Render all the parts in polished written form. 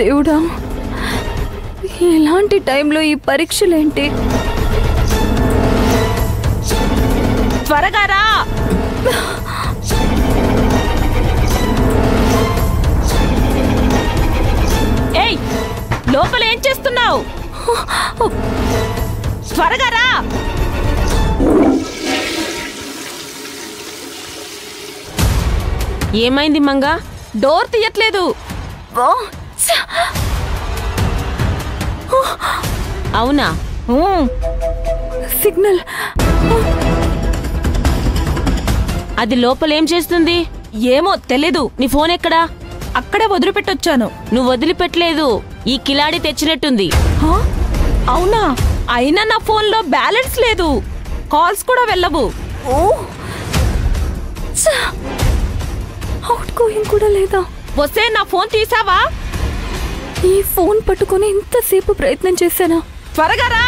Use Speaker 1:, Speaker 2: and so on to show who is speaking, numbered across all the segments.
Speaker 1: దేవుడా, ఎలాంటి టైంలో ఈ పరీక్షలేంటి?
Speaker 2: త్వరగా రా. ఏయ్, లోపల ఏం చేస్తున్నావు? త్వరగా రా. ఏమైంది మంగా? డోర్ తీయట్లేదు. అవునా?
Speaker 1: సిగ్నల్.
Speaker 2: అది లోపలేం చేస్తుంది?
Speaker 1: ఏమో తెలీదు.
Speaker 2: నీ ఫోన్ ఎక్కడా?
Speaker 1: అక్కడే వదిలిపెట్టొచ్చాను.
Speaker 2: నువ్వు వదిలిపెట్టలేదు, ఈ కిలాడి తెచ్చినట్టుంది.
Speaker 1: అవునా? అయినా నా ఫోన్లో బ్యాలెన్స్ లేదు, కాల్స్ కూడా వెళ్ళవు. అవుట్ గోయింగ్ కూడా లేదా? వస్తే నా ఫోన్ తీసావా? ఈ ఫోన్ పట్టుకుని ఇంతసేపు ప్రయత్నం చేశానా? త్వరగా రా.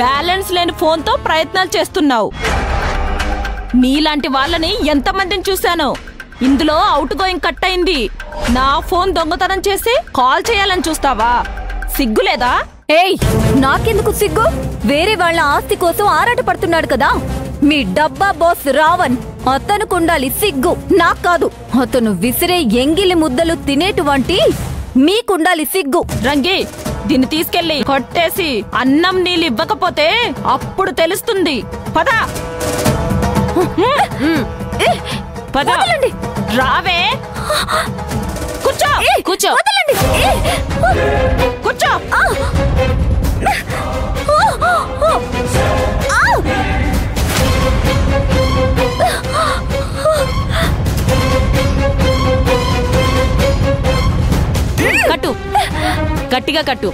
Speaker 1: బ్యాలెన్స్ లేని ఫోన్తో ప్రయత్నాలు చేస్తున్నావు. నీలాంటి వాళ్ళని ఎంతమందిని చూశాను. ఇందులో అవుట్ గోయింగ్ కట్ అయింది. నా ఫోన్ దొంగతనం చేసి కాల్ చేయాలని చూస్తావా? సిగ్గులేదా?
Speaker 3: ఏయ్, నాకెందుకు సిగ్గు? వేరే వాళ్ళ ఆస్తి కోసం ఆరాట పడుతున్నాడు కదా మీ డబ్బా బాస్ రావణ్. అతనుకుండాలి సిగ్గు, నాకు కాదు. అతను విసిరే ఎంగిలి ముద్దలు తినేటువంటి మీకుండాలి సిగ్గు.
Speaker 2: రంగి, దీన్ని తీసుకెళ్లి కొట్టేసి అన్నం నీళ్ళు ఇవ్వకపోతే అప్పుడు తెలుస్తుంది. పద పద. రావే. కూర్చో కూర్చో కూర్చో. కట్టు, గట్టిగా కట్టు.